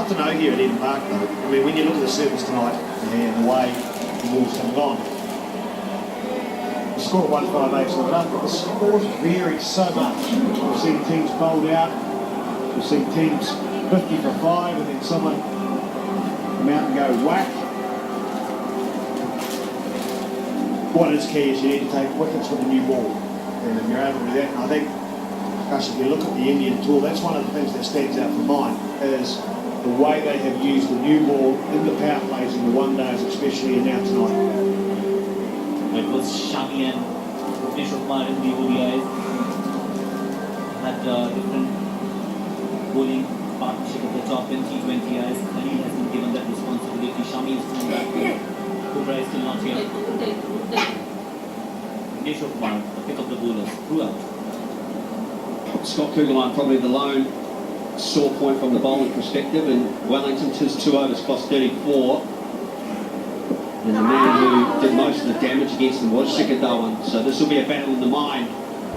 tough to know here at Eden Park, though. I mean, when you look at the surface tonight and the way the ball's coming on, the score 158 is not enough, but the scores vary so much. We've seen teams bowled out, we've seen teams 50 for 5, and then someone come out and go whack. What is key is you need to take wickets with a new ball, and if you're able to do that, and I think, gosh, if you look at the Indian tour, that's one of the things that stands out for mine, is the way they have used the new ball in the power plays in the one days, especially, and now tonight. It was Shami and Kumar in the ODIs. Had different bowling partnership at the top in T20Is. Khalil has been given that responsibility. Shami is from that. Kubra is still not here. Kumar, the pick of the bowlers. Who else? Scott Kugelheim probably the lone sore point from the bowling perspective, and Wellington, his 2 overs cost 34. And the man who did most of the damage against them was Sikadawan. So this will be a battle in the mind